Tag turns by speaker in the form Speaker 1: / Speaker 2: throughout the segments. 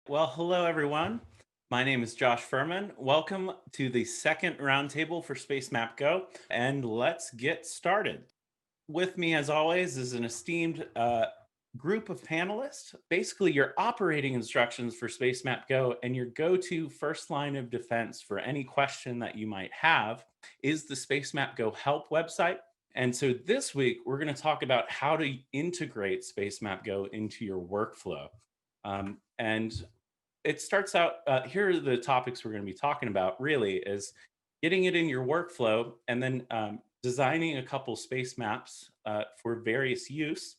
Speaker 1: Well, hello everyone. My name is Josh Furman. Welcome to the second roundtable for Spacemap Go, and let's get started. With me, as always, is an esteemed group of panelists. Basically, your operating instructions for Spacemap Go and your go-to first line of defense for any question that you might have is the Spacemap Go help website. And so this week, we're going to talk about how to integrate Spacemap Go into your workflow. And it starts out here are the topics we're going to be talking about really is getting it in your workflow and then designing a couple space maps for various use.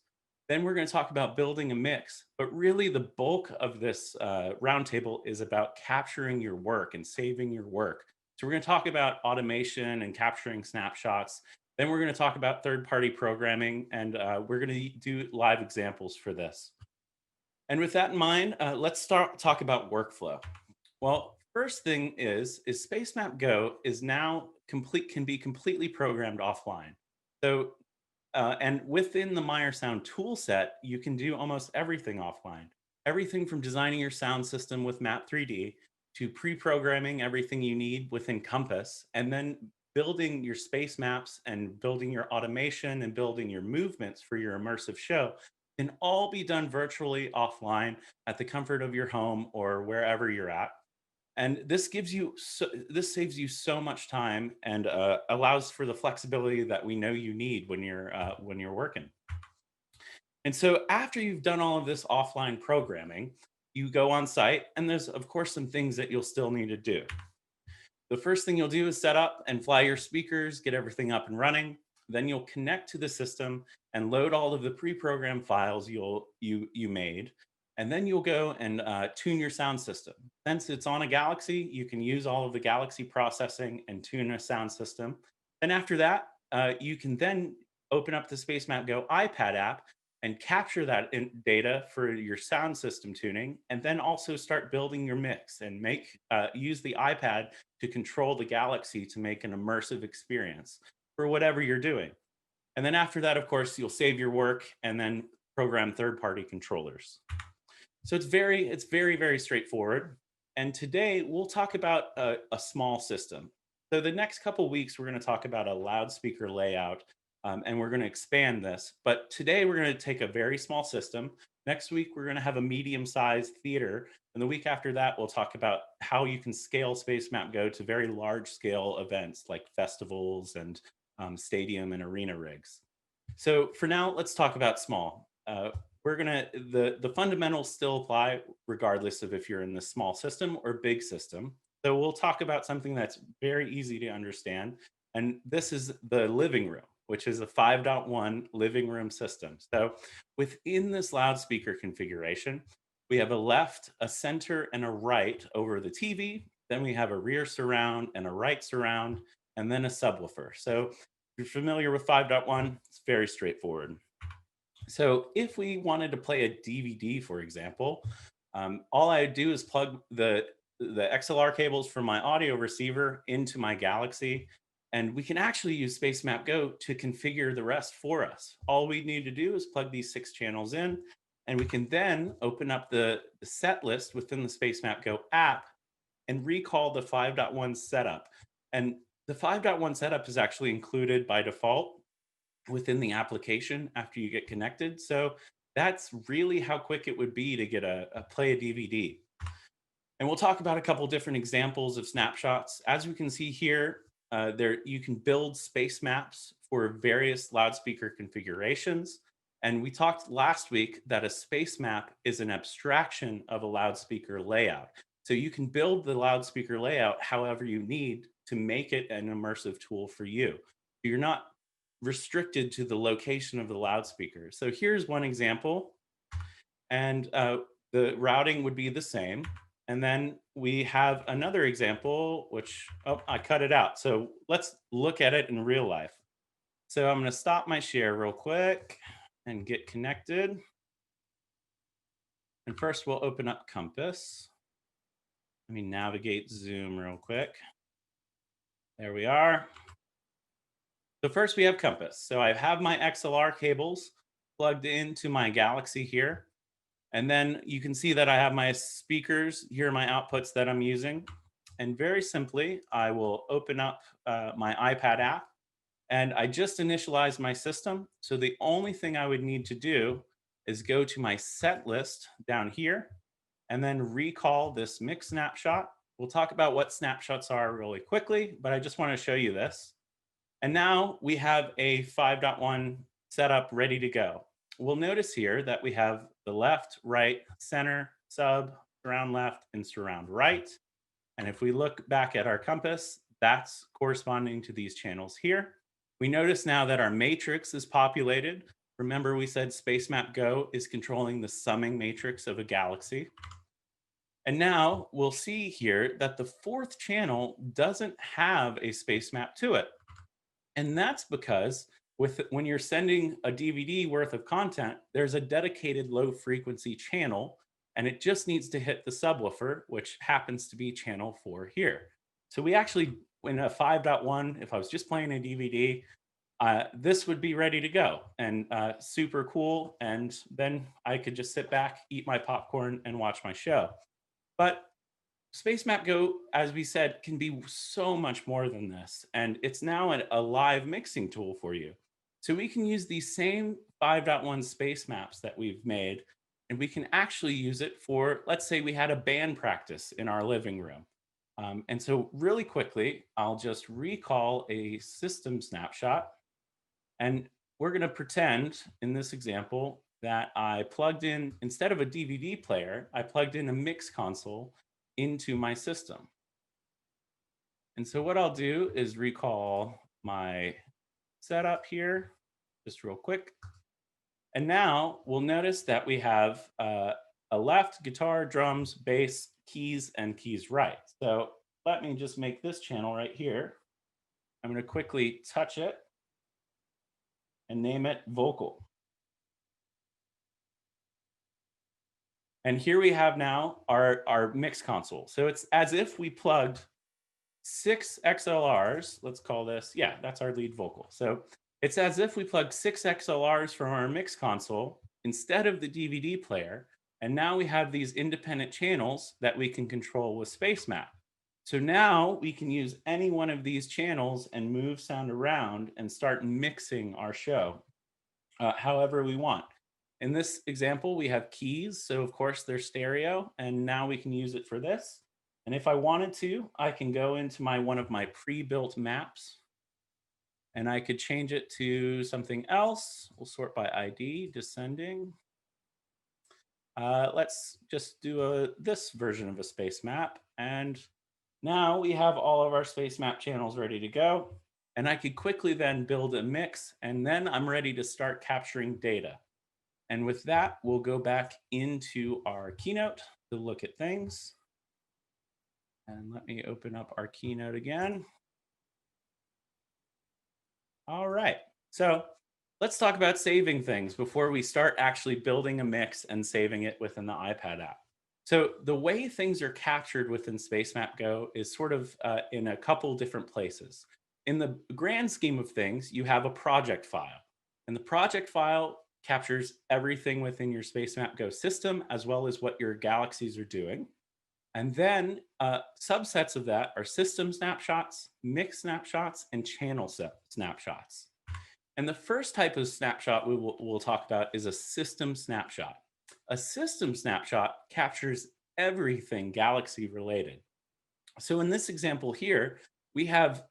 Speaker 1: Then we're going to talk about building a mix, but really the bulk of this roundtable is about capturing your work and saving your work. So we're going to talk about automation and capturing snapshots. Then we're going to talk about third-party programming, and we're going to do live examples for this. And with that in mind, let's start talk about workflow. Well, first thing is Spacemap Go is now complete can be completely programmed offline. So and within the Meyer Sound tool set, you can do almost everything offline. Everything from designing your sound system with Map 3D to pre-programming everything you need within Compass, and then building your space maps and building your automation and building your movements for your immersive show can all be done virtually offline at the comfort of your home or wherever you're at. And this saves you so much time and allows for the flexibility that we know you need when you're working. And so after you've done all of this offline programming, you go on site, and there's of course some things that you'll still need to do. The first thing you'll do is set up and fly your speakers, get everything up and running. Then you'll connect to the system and load all of the pre-programmed files you made. And then you'll go and tune your sound system. Since it's on a Galaxy, you can use all of the Galaxy processing and tune a sound system. And after that, you can then open up the SpaceMap Go iPad app and capture that data for your sound system tuning, and then also start building your mix and use the iPad to control the Galaxy to make an immersive experience for whatever you're doing. And then after that, of course, you'll save your work and then program third-party controllers. So very straightforward. And today we'll talk about a small system. So the next couple weeks, we're going to talk about a loudspeaker layout, and we're going to expand this. But today we're going to take a very small system. Next week, we're going to have a medium-sized theater. And the week after that, we'll talk about how you can scale Spacemap Go to very large-scale events like festivals and stadium and arena rigs. So for now, let's talk about small. We're gonna the fundamentals still apply regardless of if you're in the small system or big system. So we'll talk about something that's very easy to understand, and this is the living room, which is a 5.1 living room system. So within this loudspeaker configuration, we have a left, a center, and a right over the TV. Then we have a rear surround and a right surround, and then a subwoofer. So if you're familiar with 5.1, it's very straightforward. So if we wanted to play a DVD, for example, all I do is plug the XLR cables from my audio receiver into my Galaxy, and we can actually use SpaceMap Go to configure the rest for us. All we need to do is plug these 6 channels in, and we can then open up the set list within the SpaceMap Go app and recall the 5.1 setup. And the 5.1 setup is actually included by default within the application after you get connected. So that's really how quick it would be to get a play a DVD. And we'll talk about a couple different examples of snapshots. As we can see here, there you can build space maps for various loudspeaker configurations. And we talked last week that a space map is an abstraction of a loudspeaker layout. So you can build the loudspeaker layout however you need to make it an immersive tool for you. You're not restricted to the location of the loudspeaker. So here's one example, and the routing would be the same. And then we have another example, which, oh, I cut it out. So let's look at it in real life. So I'm going to stop my share real quick and get connected. And first we'll open up Compass. Let me navigate Zoom real quick. There we are. So first we have Compass. So I have my XLR cables plugged into my Galaxy here. And then you can see that I have my speakers. Here are my outputs that I'm using. And very simply, I will open up my iPad app and I just initialized my system. So the only thing I would need to do is go to my set list down here and then recall this mix snapshot. We'll talk about what snapshots are really quickly, but I just want to show you this. And now we have a 5.1 setup ready to go. We'll notice here that we have the left, right, center, sub, surround left, and surround right. And if we look back at our compass, that's corresponding to these channels here. We notice now that our matrix is populated. Remember, we said Spacemap Go is controlling the summing matrix of a galaxy. And now we'll see here that the fourth channel doesn't have a space map to it. And that's because when you're sending a DVD worth of content, there's a dedicated low frequency channel, and it just needs to hit the subwoofer, which happens to be channel 4 here. So we actually, in a 5.1, if I was just playing a DVD, this would be ready to go and super cool. And then I could just sit back, eat my popcorn, and watch my show. But Spacemap Go, as we said, can be so much more than this. And it's now a live mixing tool for you. So we can use these same 5.1 space maps that we've made, and we can actually use it for, let's say we had a band practice in our living room. And so really quickly, I'll just recall a system snapshot. And we're going to pretend in this example that I plugged in, instead of a DVD player, I plugged in a mix console into my system. And so what I'll do is recall my setup here, just real quick. And now we'll notice that we have a left, guitar, drums, bass, keys, and keys right. So let me just make this channel right here. I'm going to quickly touch it and name it vocal. And here we have now our mix console. So it's as if we plugged 6 XLRs. Let's call this, yeah, that's our lead vocal. So it's as if we plugged 6 XLRs from our mix console instead of the DVD player. And now we have these independent channels that we can control with Spacemap. So now we can use any one of these channels and move sound around and start mixing our show however we want. In this example, we have keys. So of course they're stereo, and now we can use it for this. And if I wanted to, I can go into one of my pre-built maps, and I could change it to something else. We'll sort by ID, descending. Let's just do this version of a space map. And now we have all of our space map channels ready to go. And I could quickly then build a mix, and then I'm ready to start capturing data. And with that, we'll go back into our Keynote to look at things. And let me open up our Keynote again. All right, so let's talk about saving things before we start actually building a mix and saving it within the iPad app. So the way things are captured within Spacemap Go is sort of in a couple different places. In the grand scheme of things, you have a project file. And the project file captures everything within your Spacemap Go system, as well as what your galaxies are doing. And then subsets of that are system snapshots, mix snapshots, and channel snapshots. And the first type of snapshot we'll talk about is a system snapshot. A system snapshot captures everything galaxy related. So in this example here, we have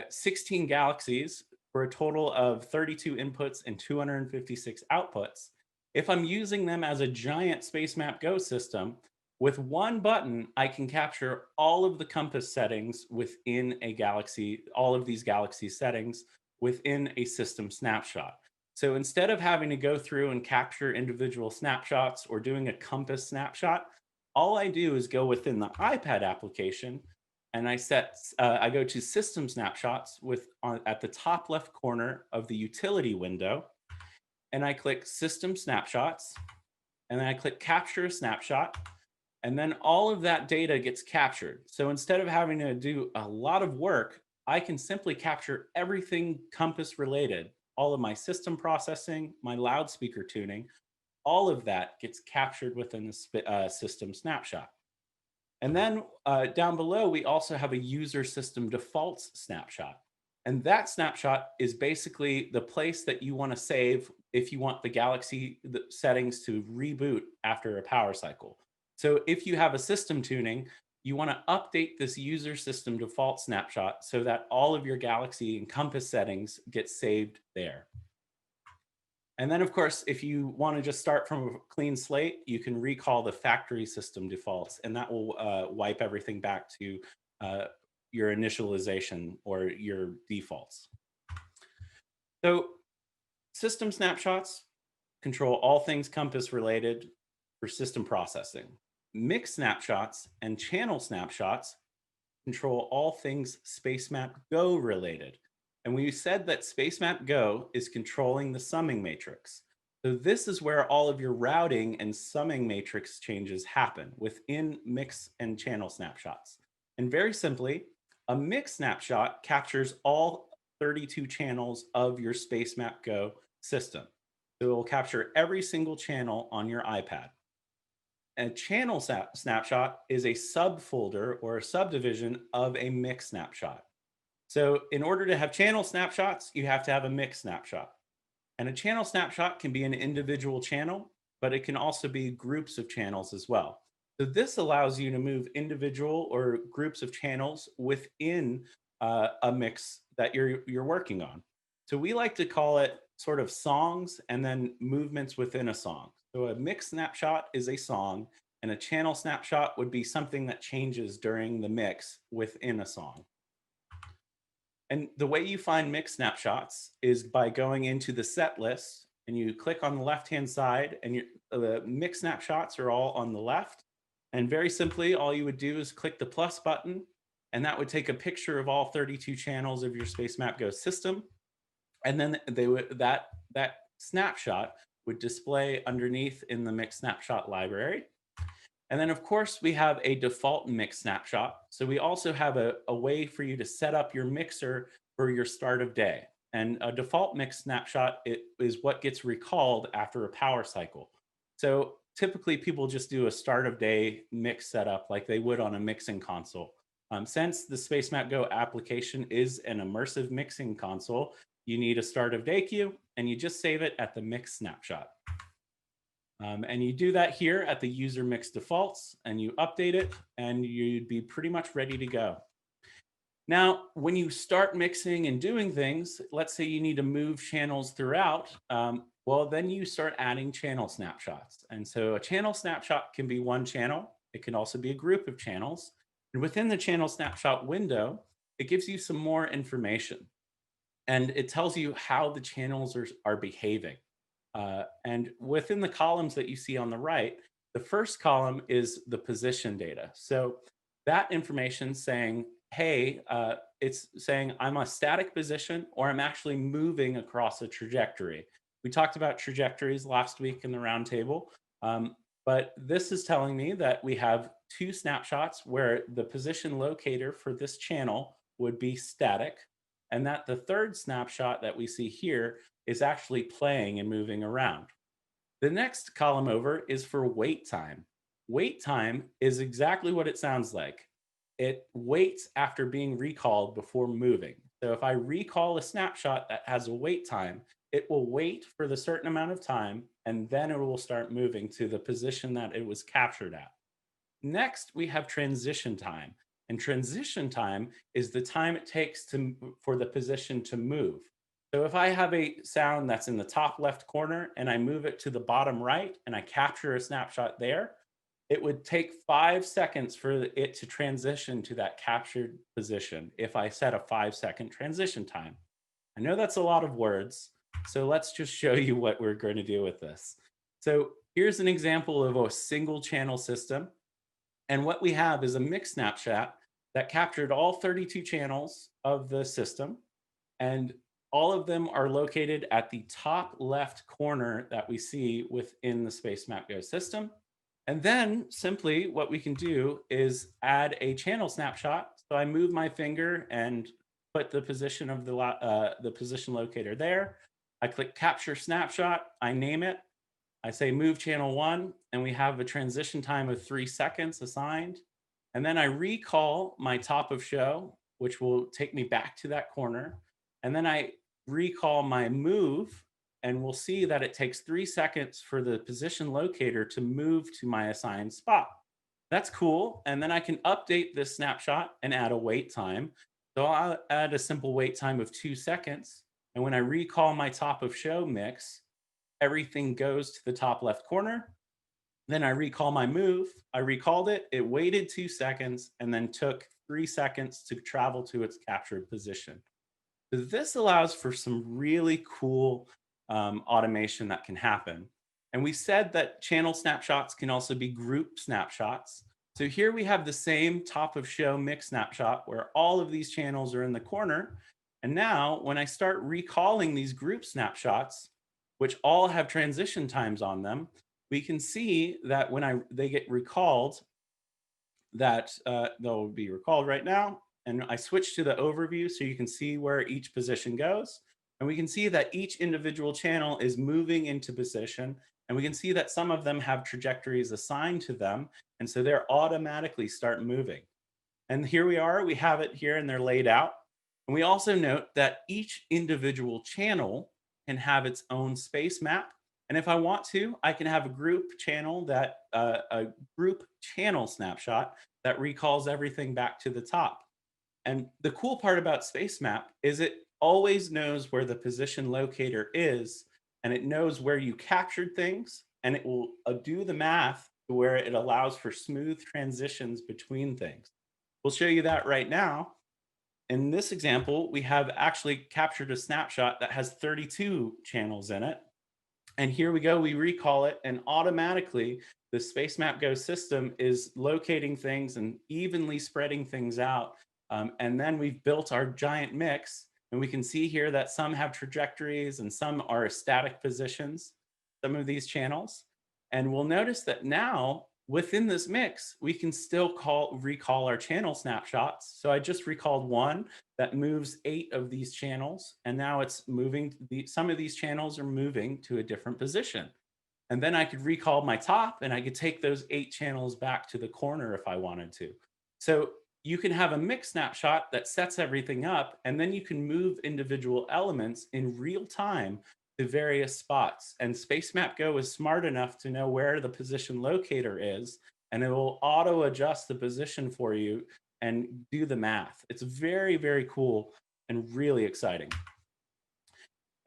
Speaker 1: 16 galaxies for a total of 32 inputs and 256 outputs. If I'm using them as a giant Spacemap Go system, with one button, I can capture all of the compass settings within a galaxy, all of these galaxy settings within a system snapshot. So instead of having to go through and capture individual snapshots or doing a compass snapshot, all I do is go within the iPad application and I go to system snapshots at the top left corner of the utility window, and I click system snapshots, and then I click capture a snapshot, and then all of that data gets captured. So instead of having to do a lot of work, I can simply capture everything compass related, all of my system processing, my loudspeaker tuning, all of that gets captured within the system snapshot. And then down below, we also have a user system defaults snapshot. And that snapshot is basically the place that you want to save if you want the Galaxy settings to reboot after a power cycle. So if you have a system tuning, you want to update this user system default snapshot so that all of your Galaxy and Compass settings get saved there. And then, of course, if you want to just start from a clean slate, you can recall the factory system defaults, and that will wipe everything back to your initialization or your defaults. So system snapshots control all things Compass related for system processing. Mix snapshots and channel snapshots control all things Spacemap Go related. And we said that Spacemap Go is controlling the summing matrix. So this is where all of your routing and summing matrix changes happen within mix and channel snapshots. And very simply, a mix snapshot captures all 32 channels of your Spacemap Go system. So it will capture every single channel on your iPad. A channel snapshot is a subfolder or a subdivision of a mix snapshot. So in order to have channel snapshots, you have to have a mix snapshot. And a channel snapshot can be an individual channel, but it can also be groups of channels as well. So this allows you to move individual or groups of channels within a mix that you're working on. So we like to call it sort of songs and then movements within a song. So a mix snapshot is a song, and a channel snapshot would be something that changes during the mix within a song. And the way you find mix snapshots is by going into the set list and you click on the left-hand side, and the mix snapshots are all on the left. And very simply, all you would do is click the plus button, and that would take a picture of all 32 channels of your Spacemap Go system. And then that snapshot would display underneath in the mix snapshot library. And then, of course, we have a default mix snapshot. So we also have a way for you to set up your mixer for your start of day. And a default mix snapshot is what gets recalled after a power cycle. So typically, people just do a start of day mix setup like they would on a mixing console. Since the Spacemap Go application is an immersive mixing console, you need a start of day queue, and you just save it at the mix snapshot. And you do that here at the user mix defaults, and you update it, and you'd be pretty much ready to go. Now, when you start mixing and doing things, let's say you need to move channels throughout, well, then you start adding channel snapshots. And so a channel snapshot can be one channel. It can also be a group of channels. And within the channel snapshot window, it gives you some more information. And it tells you how the channels are behaving. And within the columns that you see on the right, the first column is the position data. So that information saying, hey, it's saying I'm a static position or I'm actually moving across a trajectory. We talked about trajectories last week in the roundtable, but this is telling me that we have two snapshots where the position locator for this channel would be static, and that the third snapshot that we see here is actually playing and moving around. The next column over is for wait time. Wait time is exactly what it sounds like. It waits after being recalled before moving. So if I recall a snapshot that has a wait time, it will wait for the certain amount of time, and then it will start moving to the position that it was captured at. Next, we have transition time. And transition time is the time it takes for the position to move. So if I have a sound that's in the top left corner and I move it to the bottom right and I capture a snapshot there, it would take 5 seconds for it to transition to that captured position if I set a 5-second transition time. I know that's a lot of words, so let's just show you what we're going to do with this. So here's an example of a single channel system. And what we have is a mix snapshot that captured all 32 channels of the system. And all of them are located at the top left corner that we see within the Spacemap Go system. And then simply what we can do is add a channel snapshot. So I move my finger and put the position of the position locator there. I click capture snapshot, I name it. I say move channel 1, and we have a transition time of 3 seconds assigned. And then I recall my top of show, which will take me back to that corner. And then I recall my move, and we'll see that it takes 3 seconds for the position locator to move to my assigned spot. That's cool. And then I can update this snapshot and add a wait time. So I'll add a simple wait time of 2 seconds. And when I recall my top of show mix, everything goes to the top left corner. Then I recall my move. I recalled it. It waited 2 seconds and then took 3 seconds to travel to its captured position. So this allows for some really cool automation that can happen. And we said that channel snapshots can also be group snapshots. So here we have the same top of show mix snapshot where all of these channels are in the corner. And now when I start recalling these group snapshots, which all have transition times on them, we can see that when they get recalled, that they'll be recalled right now. And I switch to the overview so you can see where each position goes. And we can see that each individual channel is moving into position. And we can see that some of them have trajectories assigned to them. And so they're automatically start moving. And here we are, we have it here and they're laid out. And we also note that each individual channel can have its own space map. And if I want to, I can have a group channel a group channel snapshot that recalls everything back to the top. And the cool part about Spacemap is it always knows where the position locator is, and it knows where you captured things, and it will do the math to where it allows for smooth transitions between things. We'll show you that right now. In this example, we have actually captured a snapshot that has 32 channels in it. And here we go, we recall it, and automatically the Spacemap Go system is locating things and evenly spreading things out. And then we've built our giant mix, and we can see here that some have trajectories and some are static positions, some of these channels. And we'll notice that now within this mix, we can still recall our channel snapshots. So I just recalled one that moves 8 of these channels, and now it's moving, some of these channels are moving to a different position. And then I could recall my top, and I could take those 8 channels back to the corner if I wanted to. So you can have a mix snapshot that sets everything up, and then you can move individual elements in real time to various spots. And Spacemap Go is smart enough to know where the position locator is, and it will auto adjust the position for you and do the math. It's very, very cool and really exciting.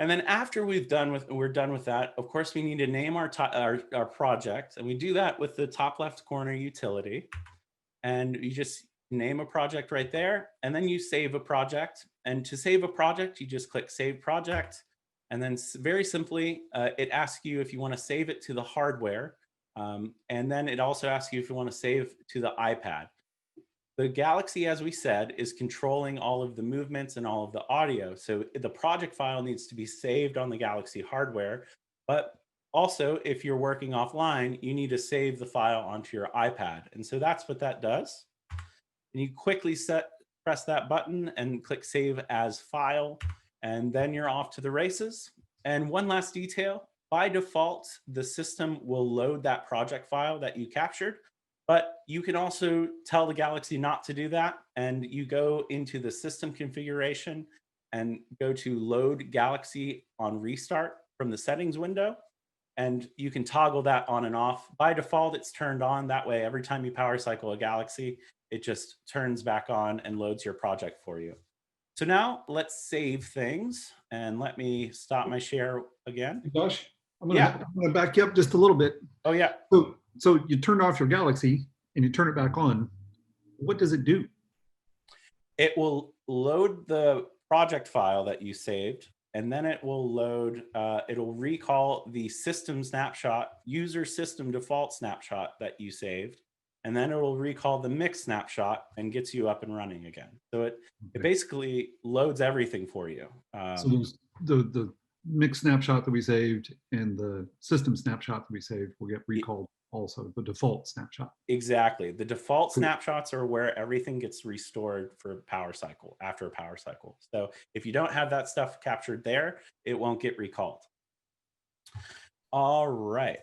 Speaker 1: And then after we're done with that, of course, we need to name our project, and we do that with the top left corner utility. And you just name a project right there, and then you save a project. And to save a project, you just click Save Project. And then very simply, it asks you if you want to save it to the hardware. And then it also asks you if you want to save to the iPad. The Galaxy, as we said, is controlling all of the movements and all of the audio. So the project file needs to be saved on the Galaxy hardware. But also, if you're working offline, you need to save the file onto your iPad. And so that's what that does. And you quickly press that button and click Save as File. And then you're off to the races. And one last detail, by default, the system will load that project file that you captured. But you can also tell the Galaxy not to do that. And you go into the system configuration and go to Load Galaxy on Restart from the settings window. And you can toggle that on and off. By default, it's turned on. That way, every time you power cycle a Galaxy, it just turns back on and loads your project for you. So now let's save things, and let me stop my share again.
Speaker 2: Josh, I'm gonna back you up just a little bit.
Speaker 1: Oh yeah.
Speaker 2: So you turned off your Galaxy and you turn it back on. What does it do?
Speaker 1: It will load the project file that you saved, and then it will load, it'll recall the system snapshot, user system default snapshot that you saved. And then it will recall the mix snapshot and gets you up and running again. So it basically loads everything for you.
Speaker 2: So the mix snapshot that we saved and the system snapshot that we saved will get recalled also, the default snapshot.
Speaker 1: Exactly. The default snapshots are where everything gets restored for power cycle, after a power cycle. So if you don't have that stuff captured there, it won't get recalled. All right.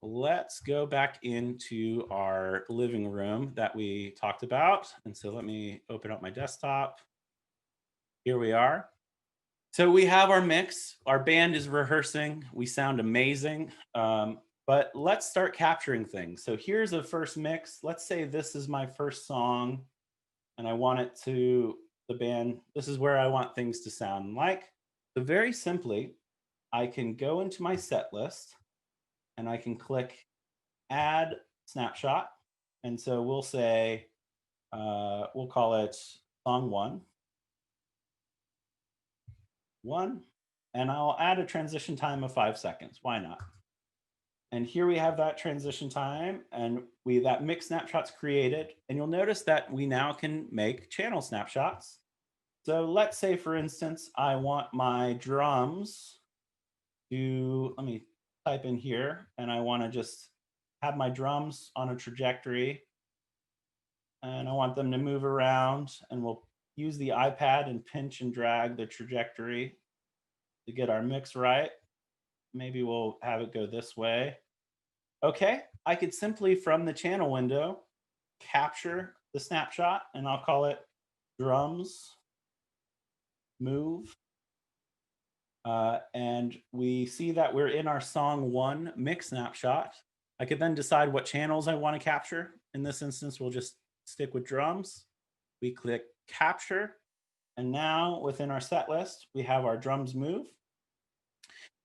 Speaker 1: let's go back into our living room that we talked about. And so let me open up my desktop. Here we are. So we have our mix. Our band is rehearsing. We sound amazing. But let's start capturing things. So here's a first mix. Let's say this is my first song and I want it to the band. This is where I want things to sound like. So very simply, I can go into my set list and I can click add snapshot. And so we'll say, we'll call it song one, and I'll add a transition time of 5 seconds. Why not? And here we have that transition time, and that mix snapshot's created. And you'll notice that we now can make channel snapshots. So let's say, for instance, I want my drums to, let me type in here, and I want to just have my drums on a trajectory, and I want them to move around, and we'll use the iPad and pinch and drag the trajectory to get our mix right. Maybe we'll have it go this way. Okay, I could simply from the channel window capture the snapshot, and I'll call it drums move. And we see that we're in our song one mix snapshot. I could then decide what channels I want to capture. In this instance, we'll just stick with drums. We click capture. And now within our set list, we have our drums move.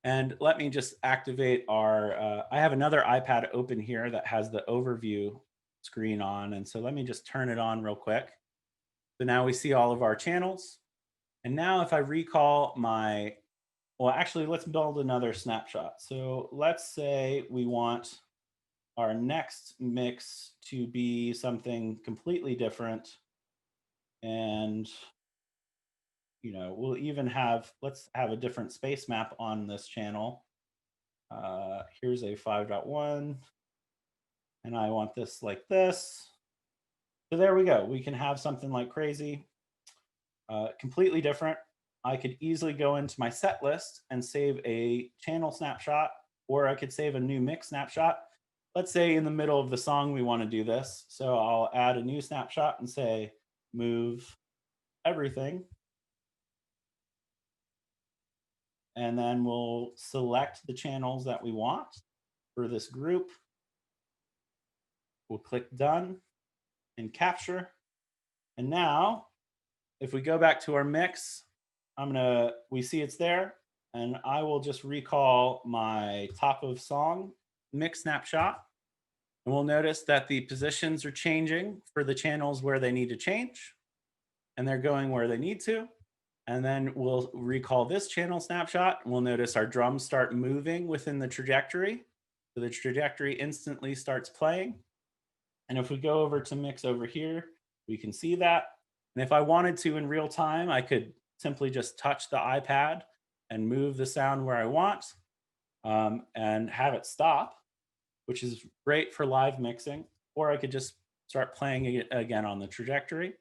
Speaker 1: And let me just activate our, I have another iPad open here that has the overview screen on. And so let me just turn it on real quick. So now we see all of our channels. And now if I recall my, well, actually, let's build another snapshot. So let's say we want our next mix to be something completely different. And we'll even let's have a different space map on this channel. Here's a 5.1, and I want this like this. So there we go. We can have something like crazy, completely different. I could easily go into my set list and save a channel snapshot, or I could save a new mix snapshot. Let's say in the middle of the song, we want to do this. So I'll add a new snapshot and say, move everything. And then we'll select the channels that we want for this group. We'll click done and capture. And now if we go back to our mix, we see it's there, and I will just recall my top of song mix snapshot. And we'll notice that the positions are changing for the channels where they need to change, and they're going where they need to. And then we'll recall this channel snapshot, and we'll notice our drums start moving within the trajectory. So the trajectory instantly starts playing. And if we go over to mix over here, we can see that. And if I wanted to in real time, I could simply just touch the iPad and move the sound where I want, and have it stop, which is great for live mixing. Or I could just start playing it again on the trajectory.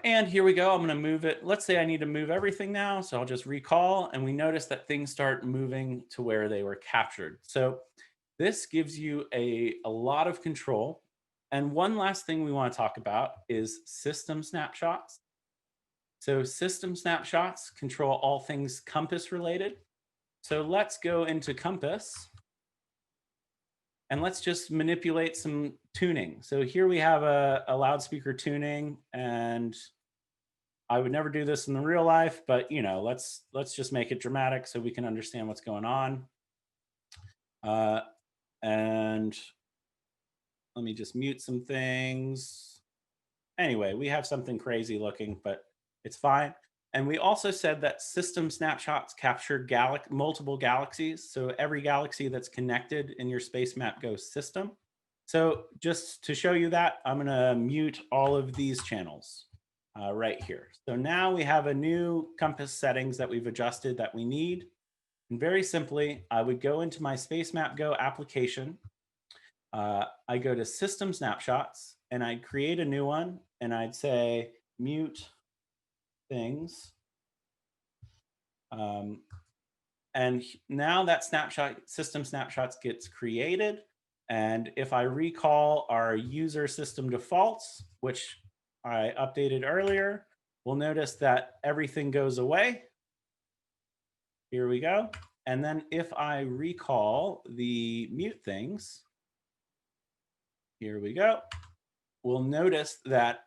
Speaker 1: And here we go. I'm going to move it. Let's say I need to move everything now. So I'll just recall, and we notice that things start moving to where they were captured. So this gives you a lot of control. And one last thing we want to talk about is system snapshots. So system snapshots control all things Compass related. So let's go into Compass. And let's just manipulate some tuning. So here we have a loudspeaker tuning, and I would never do this in the real life, but let's just make it dramatic so we can understand what's going on. And let me just mute some things. Anyway, we have something crazy looking, but it's fine. And we also said that system snapshots capture multiple galaxies. So every galaxy that's connected in your Spacemap Go system. So just to show you that, I'm going to mute all of these channels right here. So now we have a new Compass settings that we've adjusted that we need. And very simply, I would go into my Spacemap Go application. I go to System Snapshots, and I'd create a new one, and I'd say mute things. And now that system snapshots gets created. And if I recall our user system defaults, which I updated earlier, we'll notice that everything goes away. Here we go. And then if I recall the mute things, here we go. We'll notice that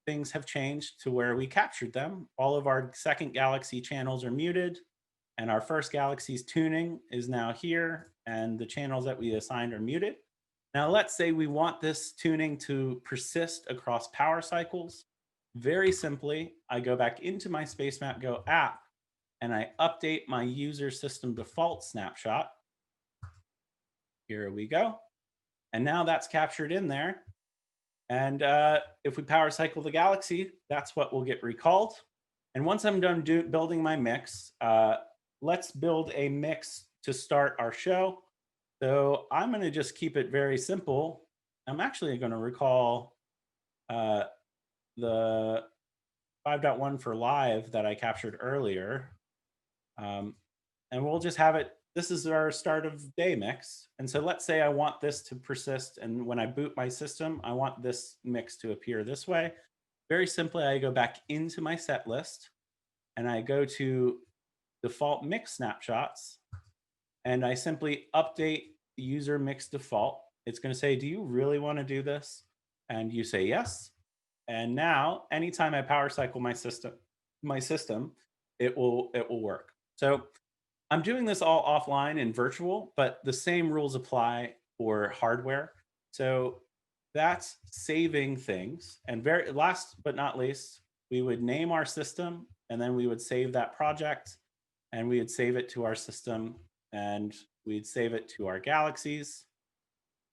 Speaker 1: things have changed to where we captured them. All of our second galaxy channels are muted, and our first galaxy's tuning is now here, and the channels that we assigned are muted. Now, let's say we want this tuning to persist across power cycles. Very simply, I go back into my Spacemap Go app, and I update my user system default snapshot. Here we go. And now that's captured in there. And if we power cycle the galaxy, that's what will get recalled. And once I'm done building my mix, let's build a mix to start our show. So I'm going to just keep it very simple. I'm actually going to recall the 5.1 for live that I captured earlier. And we'll just have it. This is our start of day mix. And so let's say I want this to persist. And when I boot my system, I want this mix to appear this way. Very simply, I go back into my set list and I go to default mix snapshots. And I simply update the user mix default. It's going to say, do you really want to do this? And you say yes. And now anytime I power cycle my system, it will work. So I'm doing this all offline and virtual, but the same rules apply for hardware. So that's saving things. And very last but not least, we would name our system, and then we would save that project, and we would save it to our system, and we'd save it to our galaxies.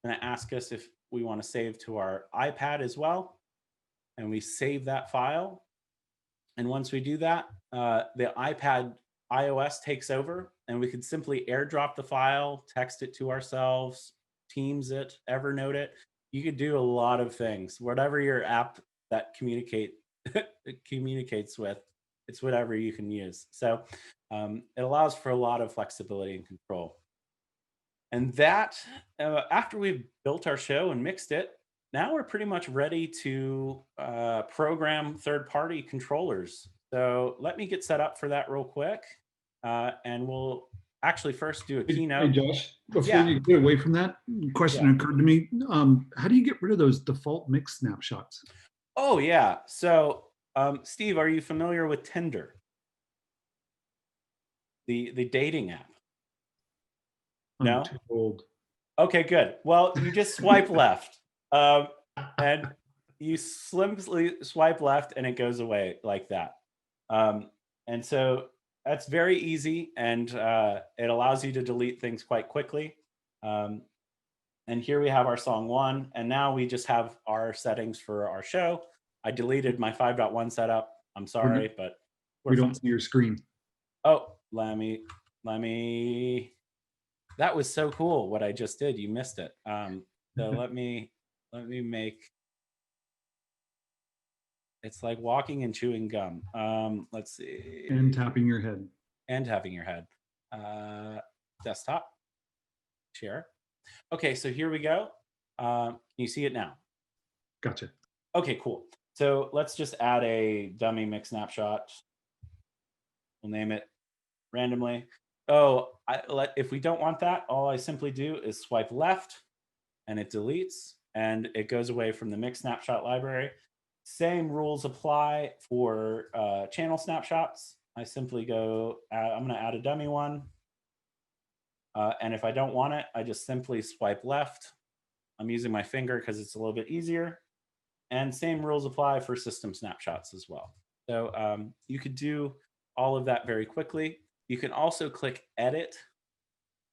Speaker 1: And it asks us if we want to save to our iPad as well. And we save that file. And once we do that, the iPad iOS takes over, and we could simply airdrop the file, text it to ourselves, Teams it, Evernote it. You could do a lot of things. Whatever your app that communicates with, it's whatever you can use. So it allows for a lot of flexibility and control. And that, after we've built our show and mixed it, now we're pretty much ready to program third-party controllers. So let me get set up for that real quick. And we'll actually first do a keynote.
Speaker 2: Hey, Josh, before you get away from that, question occurred to me. How do you get rid of those default mix snapshots?
Speaker 1: Oh, yeah. So, Steve, are you familiar with Tinder? The dating app? No?
Speaker 2: I'm too old.
Speaker 1: Okay, good. Well, you just swipe left. And you swiftly swipe left, and it goes away like that. And so that's very easy, and it allows you to delete things quite quickly. And here we have our song 1, and now we just have our settings for our show. I deleted my 5.1 setup. I'm sorry, but
Speaker 2: we don't see your screen.
Speaker 1: Oh, let me. That was so cool what I just did. You missed it. So let me make. It's like walking and chewing gum. Let's see.
Speaker 2: And tapping your head.
Speaker 1: And tapping your head. Desktop. Share. Okay, so here we go. Can you see it now?
Speaker 2: Gotcha.
Speaker 1: Okay, cool. So let's just add a dummy mix snapshot. We'll name it randomly. Oh, if we don't want that, all I simply do is swipe left, and it deletes, and it goes away from the mix snapshot library. Same rules apply for channel snapshots. I simply go, I'm going to add a dummy one. And if I don't want it, I just simply swipe left. I'm using my finger because it's a little bit easier. And same rules apply for system snapshots as well. So you could do all of that very quickly. You can also click edit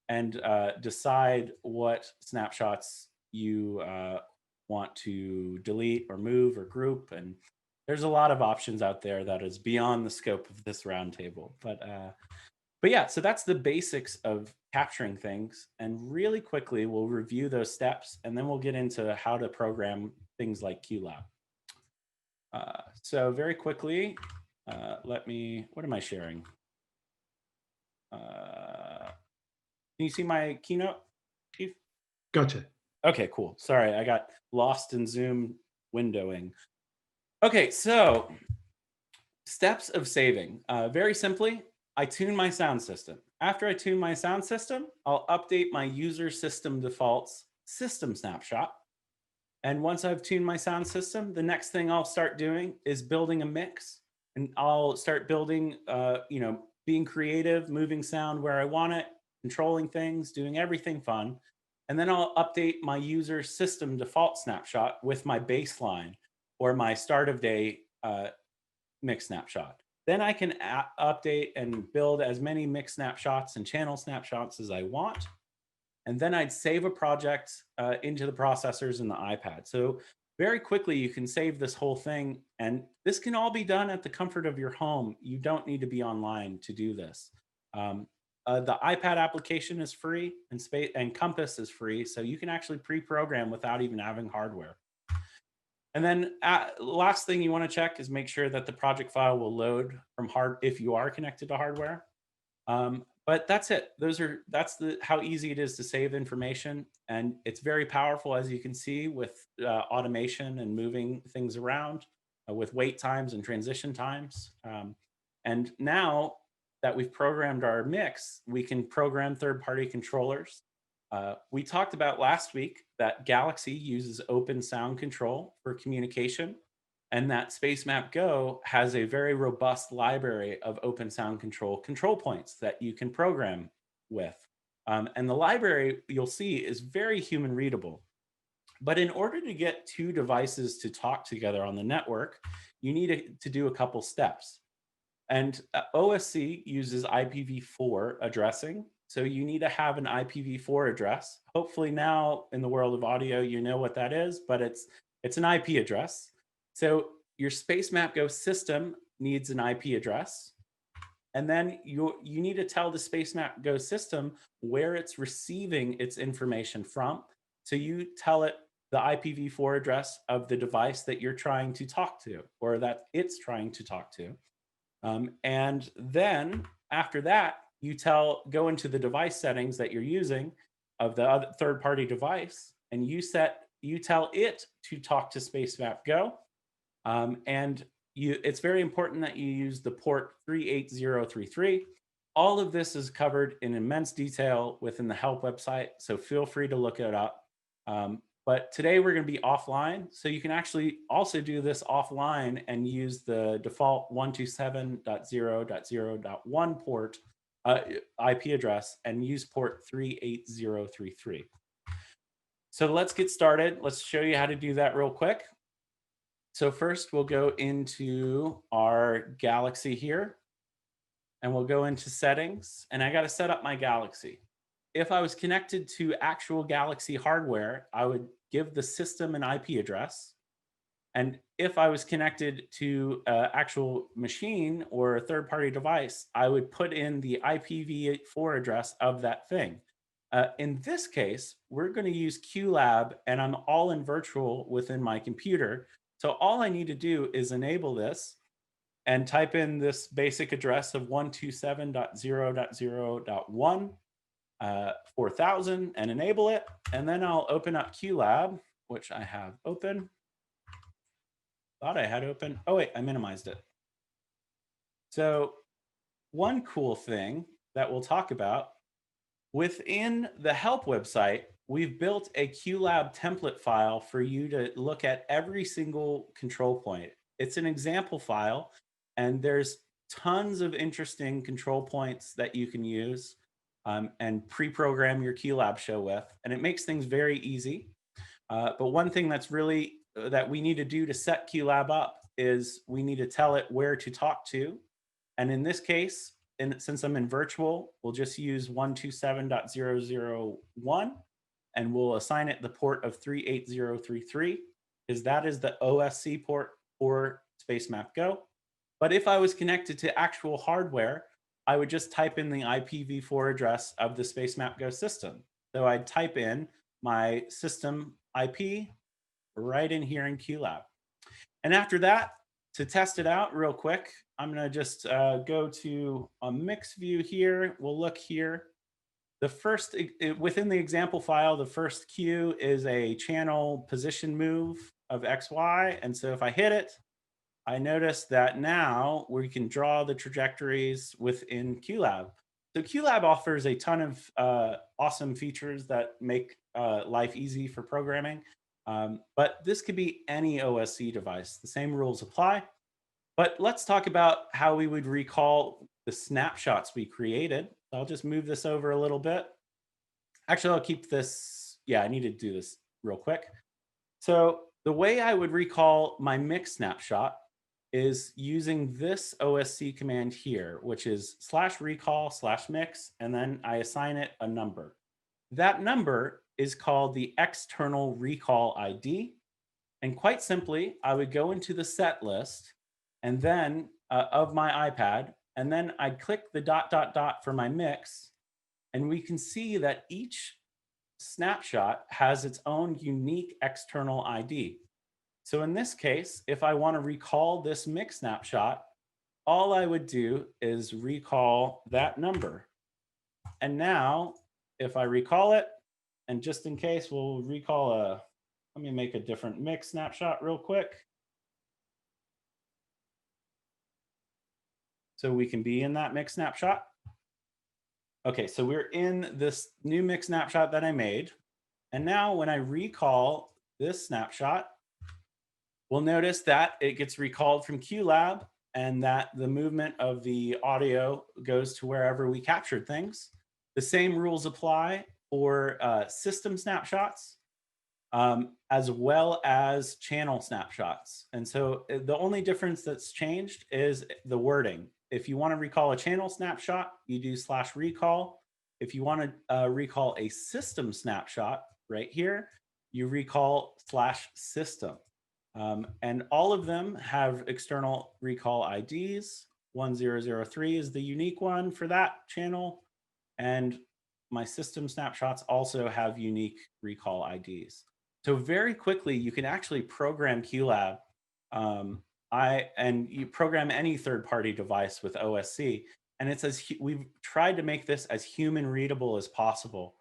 Speaker 1: and decide what snapshots you want to delete or move or group. And there's a lot of options out there that is beyond the scope of this roundtable. But yeah, so that's the basics of capturing things. And really quickly, we'll review those steps, and then we'll get into how to program things like QLab. So very quickly, what am I sharing? Can you see my keynote, Chief?
Speaker 2: Gotcha.
Speaker 1: Okay, cool. Sorry, I got lost in Zoom windowing. Okay, so steps of saving. Very simply, I tune my sound system. After I tune my sound system, I'll update my user system defaults system snapshot. And once I've tuned my sound system, the next thing I'll start doing is building a mix. And I'll start building, being creative, moving sound where I want it, controlling things, doing everything fun. And then I'll update my user system default snapshot with my baseline or my start of day mix snapshot. Then I can update and build as many mix snapshots and channel snapshots as I want. And then I'd save a project into the processors in the iPad. So very quickly, you can save this whole thing. And this can all be done at the comfort of your home. You don't need to be online to do this. The iPad application is free and Compass is free. So you can actually pre-program without even having hardware. And then last thing you want to check is make sure that the project file will load from if you are connected to hardware. But that's it. That's how easy it is to save information, and it's very powerful, as you can see, with automation and moving things around, with wait times and transition times. And now that we've programmed our mix, we can program third-party controllers. We talked about last week that Galaxy uses open sound control for communication, and that Spacemap Go has a very robust library of open sound control points that you can program with. And the library, you'll see, is very human readable. But in order to get two devices to talk together on the network, you need to do a couple steps. And OSC uses IPv4 addressing. So you need to have an IPv4 address. Hopefully now in the world of audio, you know what that is, but it's an IP address. So your Spacemap Go system needs an IP address. And then you need to tell the Spacemap Go system where it's receiving its information from. So you tell it the IPv4 address of the device that you're trying to talk to, or that it's trying to talk to. And then after that, you go into the device settings that you're using of the other third-party device, and you tell it to talk to Spacemap Go. And it's very important that you use the port 38033. All of this is covered in immense detail within the help website, so feel free to look it up. But today we're going to be offline, so you can actually also do this offline and use the default 127.0.0.1 port IP address and use port 38033. So let's get started. Let's show you how to do that real quick. So first we'll go into our Galaxy here, and we'll go into settings, and I got to set up my Galaxy. If I was connected to actual Galaxy hardware, I would give the system an IP address. And if I was connected to an actual machine or a third-party device, I would put in the IPv4 address of that thing. In this case, we're going to use QLab, and I'm all in virtual within my computer. So all I need to do is enable this and type in this basic address of 127.0.0.1. 4000 and enable it. And then I'll open up QLab, which I have open. Thought I had open. Oh, wait, I minimized it. So one cool thing that we'll talk about within the help website, we've built a QLab template file for you to look at every single control point. It's an example file, and there's tons of interesting control points that you can use. And pre-program your QLab show with, and it makes things very easy. But one thing that's really that we need to do to set QLab up is we need to tell it where to talk to. And in this case, since I'm in virtual, we'll just use 127.0.0.1, and we'll assign it the port of 38033, because that is the OSC port for Spacemap Go. But if I was connected to actual hardware, I would just type in the IPv4 address of the Spacemap Go system. So I'd type in my system IP right in here in QLab. And after that, to test it out real quick, I'm going to just go to a mix view here. We'll look here. The first, within the example file, the first cue is a channel position move of XY. And so if I hit it, I notice that now we can draw the trajectories within QLab. So QLab offers a ton of awesome features that make life easy for programming. But this could be any OSC device. The same rules apply. But let's talk about how we would recall the snapshots we created. I'll just move this over a little bit. Actually, I'll keep this. Yeah, I need to do this real quick. So the way I would recall my mix snapshot is using this OSC command here, which is /recall/mix, and then I assign it a number. That number is called the external recall ID. And quite simply, I would go into the set list and then of my iPad, and then I'd click the ... for my mix, and we can see that each snapshot has its own unique external ID. So in this case, if I want to recall this mix snapshot, all I would do is recall that number. And now, if I recall it, and just in case, we'll recall let me make a different mix snapshot real quick. So we can be in that mix snapshot. Okay, so we're in this new mix snapshot that I made. And now when I recall this snapshot, we'll notice that it gets recalled from QLab and that the movement of the audio goes to wherever we captured things. The same rules apply for system snapshots as well as channel snapshots. And so the only difference that's changed is the wording. If you want to recall a channel snapshot, you do /recall. If you want to recall a system snapshot right here, you recall /system. And all of them have external recall IDs. 1003 is the unique one for that channel. And my system snapshots also have unique recall IDs. So very quickly, you can actually program QLab. And you program any third-party device with OSC. And it's we've tried to make this as human readable as possible.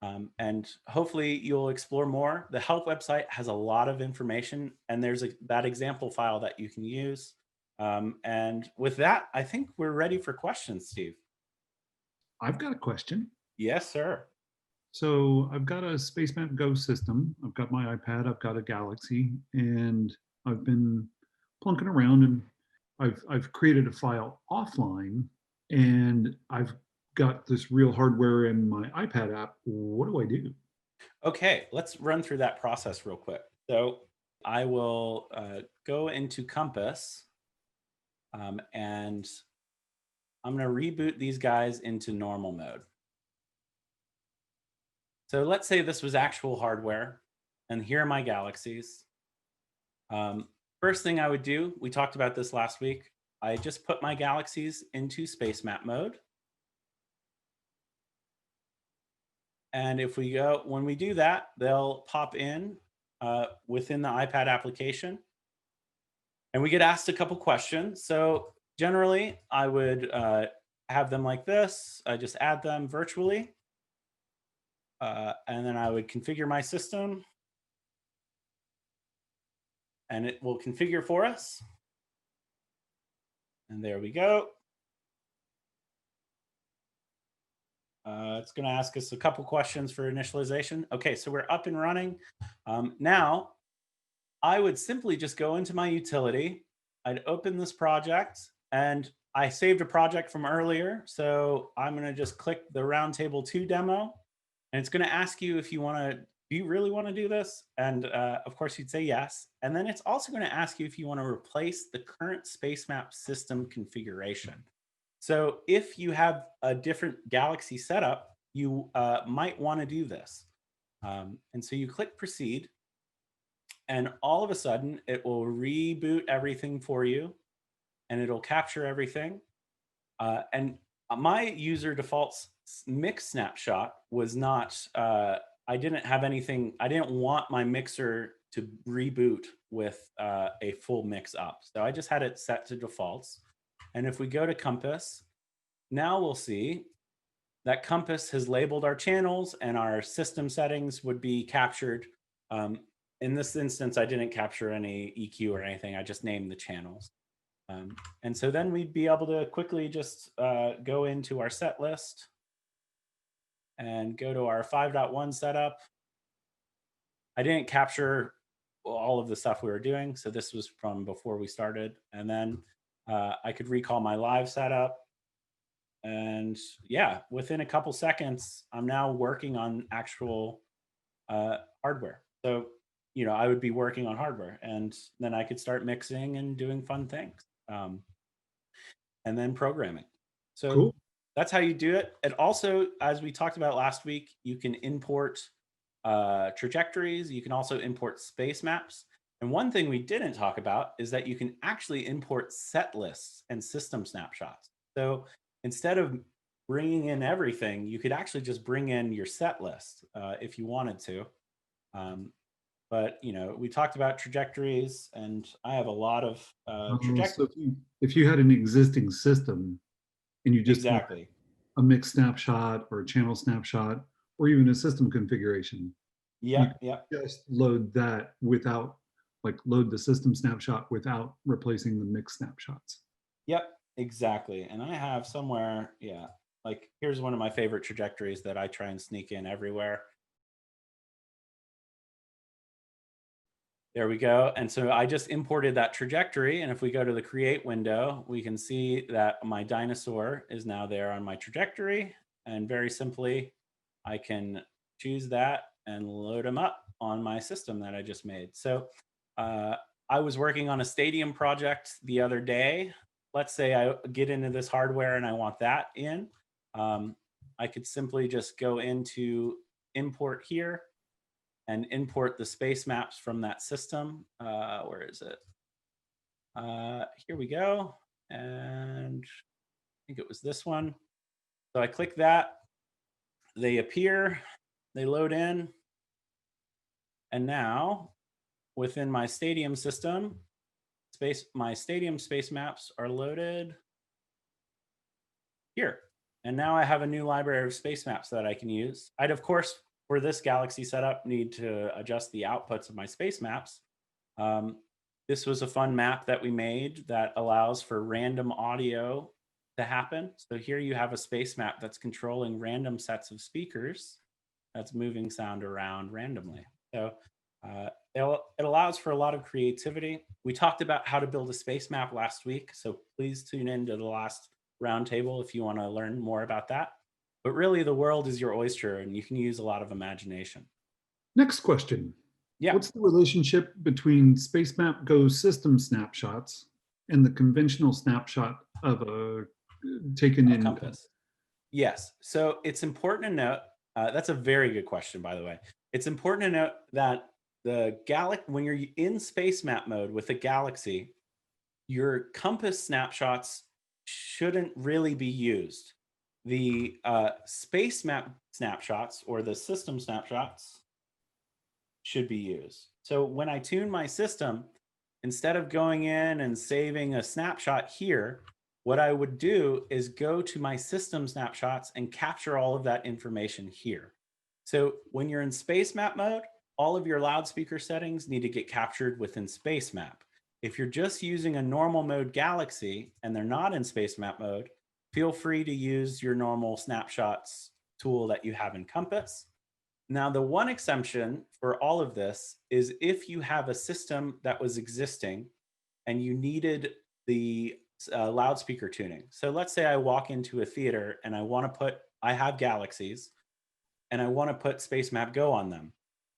Speaker 1: And hopefully you'll explore more. The help website has a lot of information, and there's that example file that you can use. And with that, I think we're ready for questions, Steve.
Speaker 2: I've got a question.
Speaker 1: Yes, sir.
Speaker 2: So I've got a Spacemap Go system. I've got my iPad, I've got a Galaxy, and I've been plunking around, and I've created a file offline, and I've got this real hardware in my iPad app. What do I do?
Speaker 1: Okay, let's run through that process real quick. So I will go into Compass, and I'm going to reboot these guys into normal mode. So let's say this was actual hardware, and here are my galaxies. First thing I would do, we talked about this last week, I just put my galaxies into Spacemap mode. And if we go, when we do that, they'll pop in within the iPad application. And we get asked a couple questions. So generally, I would have them like this. I just add them virtually. And then I would configure my system. And it will configure for us. And there we go. It's going to ask us a couple questions for initialization. Okay, so we're up and running. Now, I would simply just go into my utility. I'd open this project, and I saved a project from earlier. So I'm going to just click the Roundtable 2 demo. And it's going to ask you if you want to, do you really want to do this? And of course, you'd say yes. And then it's also going to ask you if you want to replace the current Spacemap system configuration. So if you have a different Galaxy setup, you might want to do this. And so you click proceed, and all of a sudden it will reboot everything for you, and it'll capture everything. And my user defaults mix snapshot was not, I didn't have anything, I didn't want my mixer to reboot with a full mix up. So I just had it set to defaults. And if we go to Compass, now we'll see that Compass has labeled our channels and our system settings would be captured. In this instance, I didn't capture any EQ or anything. I just named the channels. And so then we'd be able to quickly just go into our set list and go to our 5.1 setup. I didn't capture all of the stuff we were doing. So this was from before we started. And then I could recall my live setup. And yeah, within a couple seconds, I'm now working on actual hardware. So, I would be working on hardware and then I could start mixing and doing fun things. And then programming. So
Speaker 2: Cool.
Speaker 1: that's how you do it. And also, as we talked about last week, you can import trajectories. You can also import space maps. And one thing we didn't talk about is that you can actually import set lists and system snapshots. So instead of bringing in everything, you could actually just bring in your set list if you wanted to. But we talked about trajectories, and I have a lot of
Speaker 2: So if you had an existing system and you just wanted
Speaker 1: exactly.
Speaker 2: a mix snapshot or a channel snapshot or even a system configuration, you
Speaker 1: Yep.
Speaker 2: can just load that without, like, load the system snapshot without replacing the mix snapshots.
Speaker 1: Yep, exactly. And I have somewhere, like here's one of my favorite trajectories that I try and sneak in everywhere. There we go. And so I just imported that trajectory. And if we go to the create window, we can see that my dinosaur is now there on my trajectory. And very simply, I can choose that and load them up on my system that I just made. So I was working on a stadium project the other day. Let's say I get into this hardware and I want that in. I could simply just go into import here and import the space maps from that system. Where is it? Here we go. And I think it was this one. So I click that. They appear, they load in. And now within my stadium system, my stadium space maps are loaded here. And now I have a new library of space maps that I can use. I'd, of course, for this Galaxy setup, need to adjust the outputs of my space maps. This was a fun map that we made that allows for random audio to happen. So here you have a space map that's controlling random sets of speakers that's moving sound around randomly. So it allows for a lot of creativity. We talked about how to build a space map last week, so please tune into the last roundtable if you want to learn more about that. But really, the world is your oyster, and you can use a lot of imagination.
Speaker 2: Next question.
Speaker 1: Yeah.
Speaker 2: What's the relationship between Spacemap Go system snapshots and the conventional snapshot of a taken in
Speaker 1: Compass? Yes. So it's important to note, that's a very good question, by the way. It's important to note that when you're in space map mode with a galaxy, your compass snapshots shouldn't really be used. The space map snapshots or the system snapshots should be used. So when I tune my system, instead of going in and saving a snapshot here, what I would do is go to my system snapshots and capture all of that information here. So when you're in space map mode, all of your loudspeaker settings need to get captured within space map. If you're just using a normal mode galaxy and they're not in space map mode, feel free to use your normal snapshots tool that you have in Compass. Now, the one exemption for all of this is if you have a system that was existing and you needed the loudspeaker tuning. So let's say I walk into a theater and I have galaxies and I want to put Spacemap Go on them,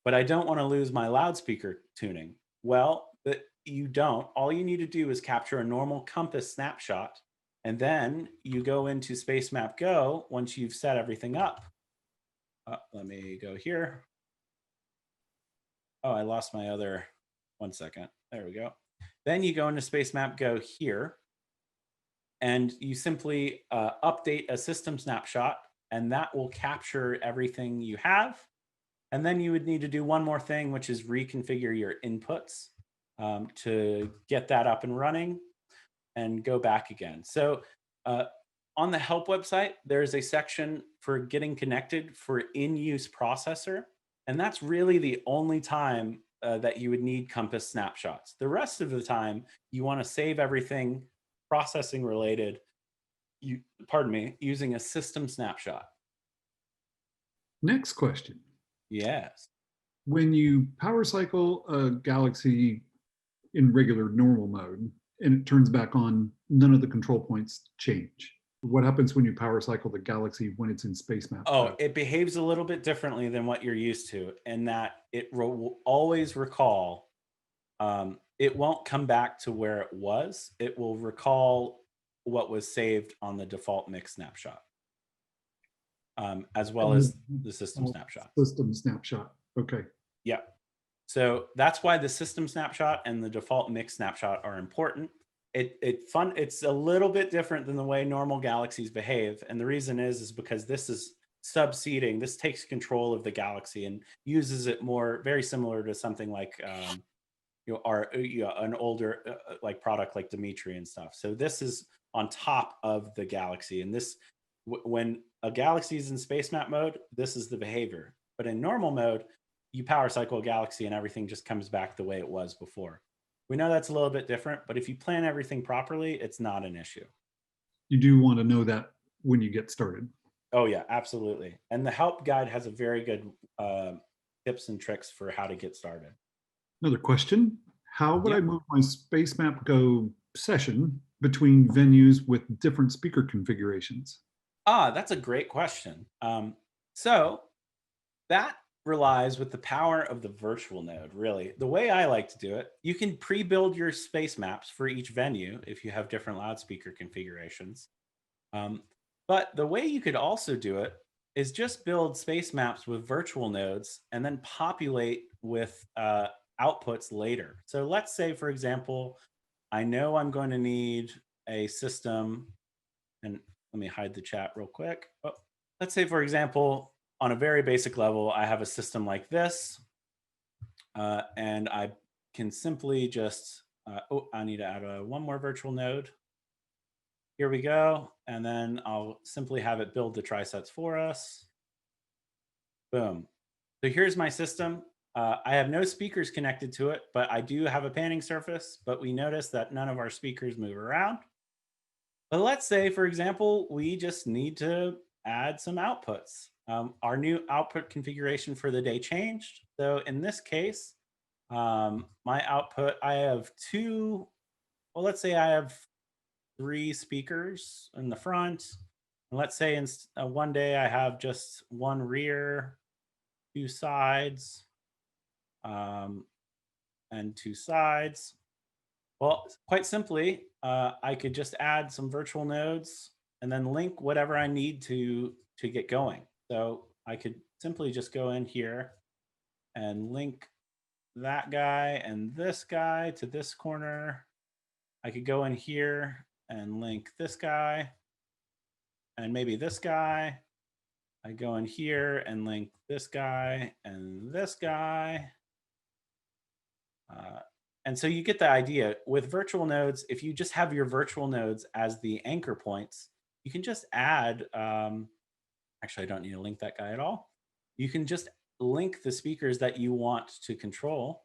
Speaker 1: but I don't want to lose my loudspeaker tuning. Well, you don't. All you need to do is capture a normal compass snapshot, and then you go into Spacemap Go once you've set everything up. Let me go here. Oh, I lost my other, 1 second. There we go. Then you go into Spacemap Go here, and you simply update a system snapshot, and that will capture everything you have. And then you would need to do one more thing, which is reconfigure your inputs to get that up and running and go back again. So uh, on the help website, there's a section for getting connected for in-use processor. And that's really the only time that you would need Compass snapshots. The rest of the time, you want to save everything processing related, pardon me, using a system snapshot.
Speaker 2: Next question.
Speaker 1: Yes.
Speaker 2: When you power cycle a Galaxy in regular normal mode and it turns back on, none of the control points change. What happens when you power cycle the Galaxy when it's in Spacemap
Speaker 1: Oh,
Speaker 2: mode?
Speaker 1: it behaves a little bit differently than what you're used to, in that it will always recall. It won't come back to where it was. It will recall what was saved on the default mix snapshot, as well as the system snapshot.
Speaker 2: System snapshot. Okay.
Speaker 1: Yeah. So that's why the system snapshot and the default mix snapshot are important. It's a little bit different than the way normal galaxies behave, and the reason is because this is subseeding. This takes control of the galaxy and uses it more, very similar to something like an older like product like Dimitri and stuff. So this is on top of the galaxy, and this when a galaxy is in space map mode, this is the behavior. But in normal mode, you power cycle a galaxy and everything just comes back the way it was before. We know that's a little bit different, but if you plan everything properly, it's not an issue.
Speaker 2: You do want to know that when you get started.
Speaker 1: Oh yeah, absolutely. And the help guide has a very good tips and tricks for how to get started.
Speaker 2: Another question. How would
Speaker 1: Yeah.
Speaker 2: I move my Spacemap Go session between venues with different speaker configurations?
Speaker 1: That's a great question. So that relies with the power of the virtual node, really. The way I like to do it, you can pre-build your space maps for each venue if you have different loudspeaker configurations. But the way you could also do it is just build space maps with virtual nodes and then populate with outputs later. So let's say, for example, I know I'm going to need a system, and let me hide the chat real quick. Oh, let's say, for example, on a very basic level, I have a system like this, and I can simply just, I need to add one more virtual node. Here we go. And then I'll simply have it build the trisets for us. Boom. So here's my system. I have no speakers connected to it, but I do have a panning surface, but we notice that none of our speakers move around. But let's say, for example, we just need to add some outputs. Our new output configuration for the day changed. So in this case, my output, I have well, let's say I have 3 speakers in the front. And let's say one day I have just one rear, 2 sides, and 2 sides. Well, quite simply, I could just add some virtual nodes and then link whatever I need to get going. So I could simply just go in here and link that guy and this guy to this corner. I could go in here and link this guy and maybe this guy. I go in here and link this guy and this guy. And so you get the idea. With virtual nodes, if you just have your virtual nodes as the anchor points, you can just add, actually, I don't need to link that guy at all. You can just link the speakers that you want to control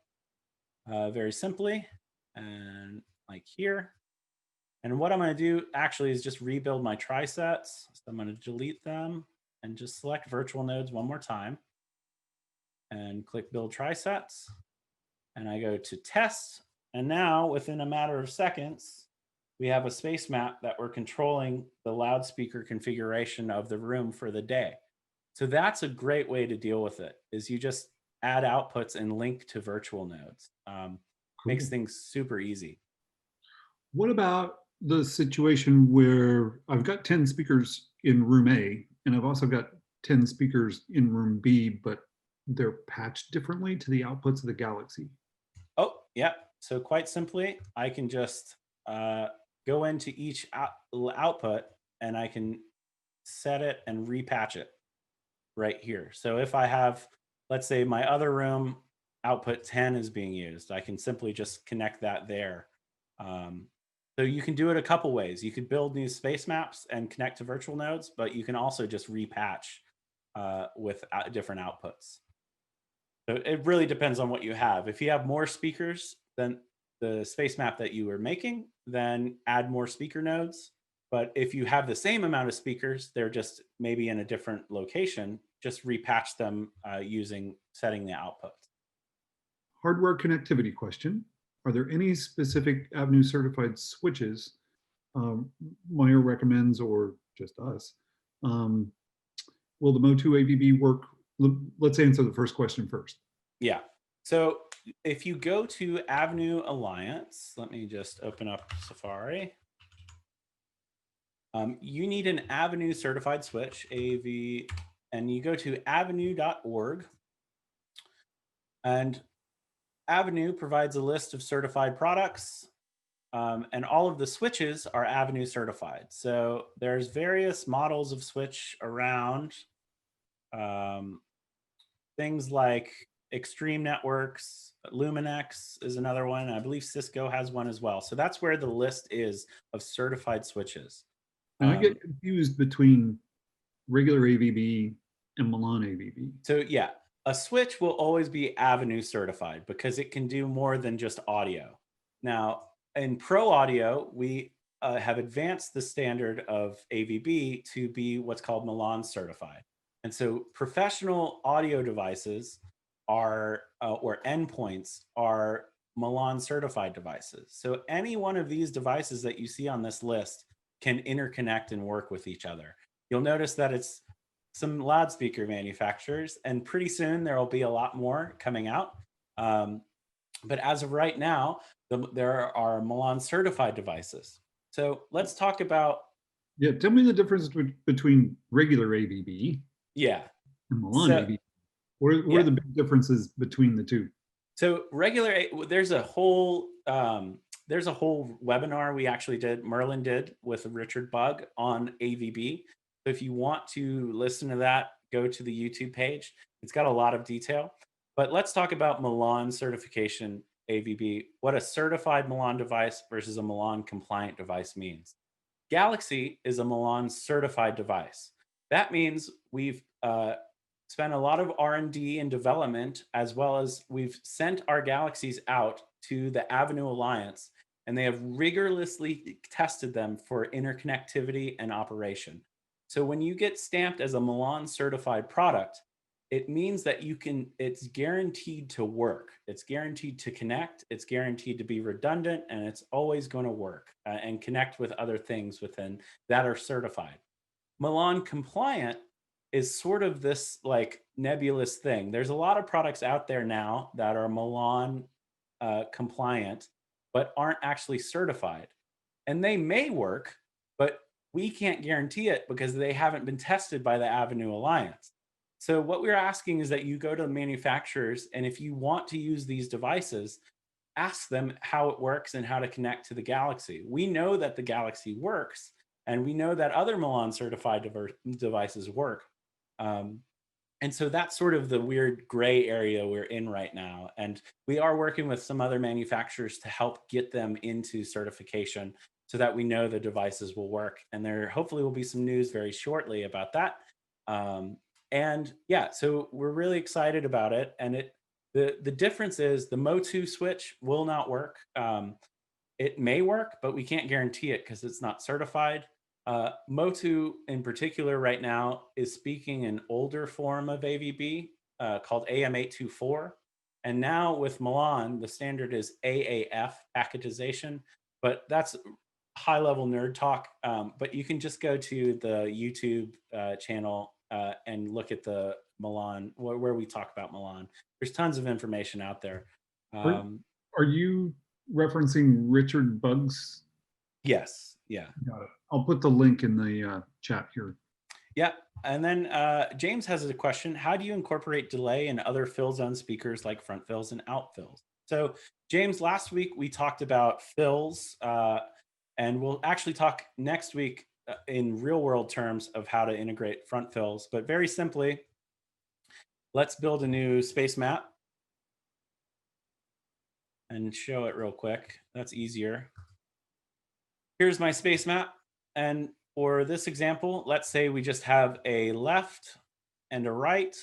Speaker 1: very simply, and like here. And what I'm going to do actually is just rebuild my trisets. So I'm going to delete them and just select virtual nodes one more time and click build trisets. And I go to test. And now within a matter of seconds, we have a space map that we're controlling the loudspeaker configuration of the room for the day. So that's a great way to deal with it, is you just add outputs and link to virtual nodes. Makes things super easy.
Speaker 2: What about the situation where I've got 10 speakers in room A and I've also got 10 speakers in room B, but they're patched differently to the outputs of the Galaxy?
Speaker 1: Oh, yeah. So quite simply, I can just go into each output and I can set it and repatch it right here. So if I have let's say my other room output 10 is being used. I can simply just connect that there. Um, so you can do it a couple ways. You could build new space maps and connect to virtual nodes, but you can also just repatch with different outputs. So it really depends on what you have. If you have more speakers than the space map that you were making, then add more speaker nodes. But if you have the same amount of speakers, they're just maybe in a different location, just repatch them using setting the output.
Speaker 2: Hardware connectivity question. Are there any specific Avenue certified switches Meyer recommends, or just us? Will the Mo2 AVB work? Let's answer the first question first.
Speaker 1: Yeah. So if you go to Avenue Alliance, let me just open up Safari. You need an Avenue certified switch, AV, and you go to avenue.org. And Avenue provides a list of certified products, and all of the switches are Avenue certified. So there's various models of switch around, things like Extreme Networks, Luminex is another one. I believe Cisco has one as well. So that's where the list is of certified switches.
Speaker 2: Now I get confused between regular AVB and Milan AVB.
Speaker 1: So yeah, a switch will always be Avenue certified because it can do more than just audio. Now, in Pro Audio, we have advanced the standard of AVB to be what's called Milan certified. And so professional audio devices are, or endpoints are Milan certified devices. So any one of these devices that you see on this list can interconnect and work with each other. You'll notice that it's some loudspeaker manufacturers, and pretty soon there will be a lot more coming out. But as of right now, there are Milan certified devices. So let's talk about.
Speaker 2: Yeah, tell me the difference between regular AVB
Speaker 1: Yeah.
Speaker 2: and Milan
Speaker 1: So,
Speaker 2: AVB. What are the big differences between the two?
Speaker 1: So there's a whole webinar we actually did, Merlin did with Richard Bugg on AVB. So if you want to listen to that, go to the YouTube page. It's got a lot of detail. But let's talk about Milan certification AVB, what a certified Milan device versus a Milan compliant device means. Galaxy is a Milan certified device. That means we've spent a lot of R&D and development, as well as we've sent our Galaxies out to the Avenue Alliance, and they have rigorously tested them for interconnectivity and operation. So when you get stamped as a Milan certified product, it means that it's guaranteed to work. It's guaranteed to connect. It's guaranteed to be redundant, and it's always going to work and connect with other things within that are certified. Milan compliant is sort of this like nebulous thing. There's a lot of products out there now that are Milan compliant, but aren't actually certified. And they may work, but we can't guarantee it because they haven't been tested by the Avenue Alliance. So what we're asking is that you go to the manufacturers, and if you want to use these devices, ask them how it works and how to connect to the Galaxy. We know that the Galaxy works, and we know that other Milan certified devices work. And so that's sort of the weird gray area we're in right now. And we are working with some other manufacturers to help get them into certification so that we know the devices will work. And there hopefully will be some news very shortly about that. And yeah, so we're really excited about it. And the difference is the Mo2 switch will not work. It may work, but we can't guarantee it because it's not certified. Mo2 in particular right now is speaking an older form of AVB called AM824. And now with Milan, the standard is AAF, packetization, but that's high level nerd talk. But you can just go to the YouTube channel and look at the Milan, where we talk about Milan. There's tons of information out there.
Speaker 2: Are you referencing Richard Bugg's?
Speaker 1: Yes. Yeah.
Speaker 2: Got it. I'll put the link in the chat here.
Speaker 1: Yeah. And then James has a question. How do you incorporate delay and other fill zone speakers like front fills and out fills? So James, last week we talked about fills, and we'll actually talk next week in real world terms of how to integrate front fills. But very simply, Let's build a new space map and show it real quick. That's easier. Here's my space map. And for this example, let's say we just have a left and a right.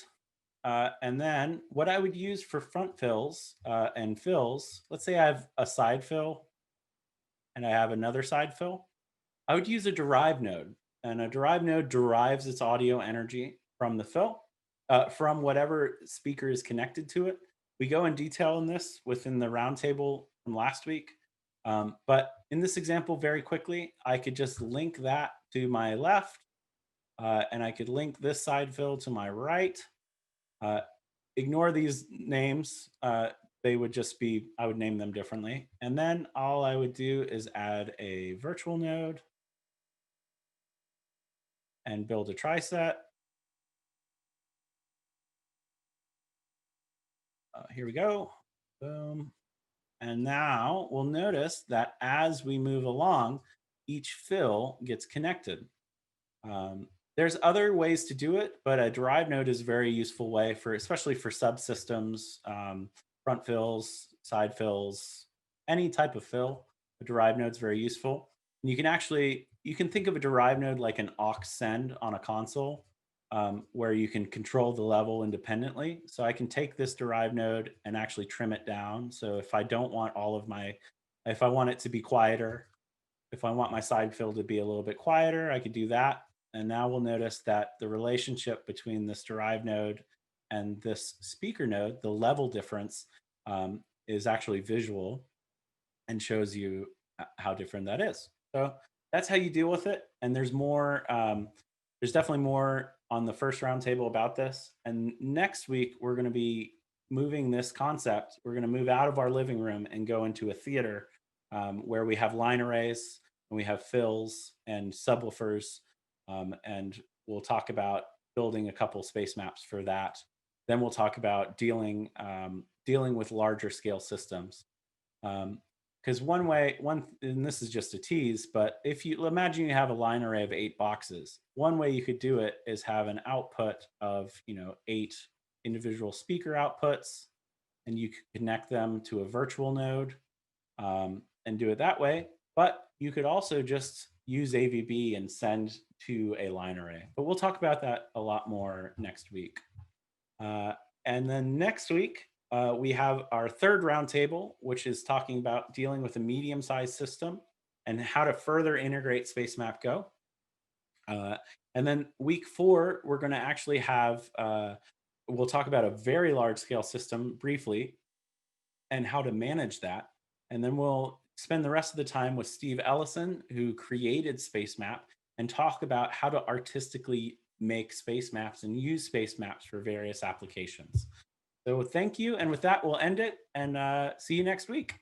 Speaker 1: And then what I would use for front fills and fills, let's say I have a side fill and I have another side fill. I would use a derive node. And a derive node derives its audio energy from the fill, from whatever speaker is connected to it. We go in detail in this within the roundtable from last week. But in this example, very quickly, I could just link that to my left, and I could link this side fill to my right. Ignore these names. They would just be, I would name them differently. And then all I would do is add a virtual node and build a triset. Here we go. Boom. And now we'll notice that as we move along, each fill gets connected. There's other ways to do it, but a derived node is a very useful way for, especially for subsystems, front fills, side fills, any type of fill. A derived node is very useful. And you can think of a derived node like an aux send on a console, where you can control the level independently. So I can take this derived node and actually trim it down. So if I don't want if I want it to be quieter, if I want my side fill to be a little bit quieter, I could do that. And now we'll notice that the relationship between this derived node and this speaker node, the level difference, is actually visual and shows you how different that is. So that's how you deal with it. And there's more, there's definitely more on the first roundtable about this. And next week, we're going to be moving this concept. We're going to move out of our living room and go into a theater, where we have line arrays and we have fills and subwoofers. And we'll talk about building a couple space maps for that. Then we'll talk about dealing with larger scale systems. Because and this is just a tease, but if you imagine you have a line array of 8 boxes, one way you could do it is have an output of 8 individual speaker outputs, and you could connect them to a virtual node, and do it that way. But you could also just use AVB and send to a line array. But we'll talk about that a lot more next week. And then next week, we have our third roundtable, which is talking about dealing with a medium-sized system and how to further integrate Spacemap Go. And then week 4, we're going to actually have, we'll talk about a very large-scale system briefly and how to manage that. And then we'll spend the rest of the time with Steve Ellison, who created Spacemap, and talk about how to artistically make space maps and use space maps for various applications. So thank you. And with that, we'll end it and see you next week.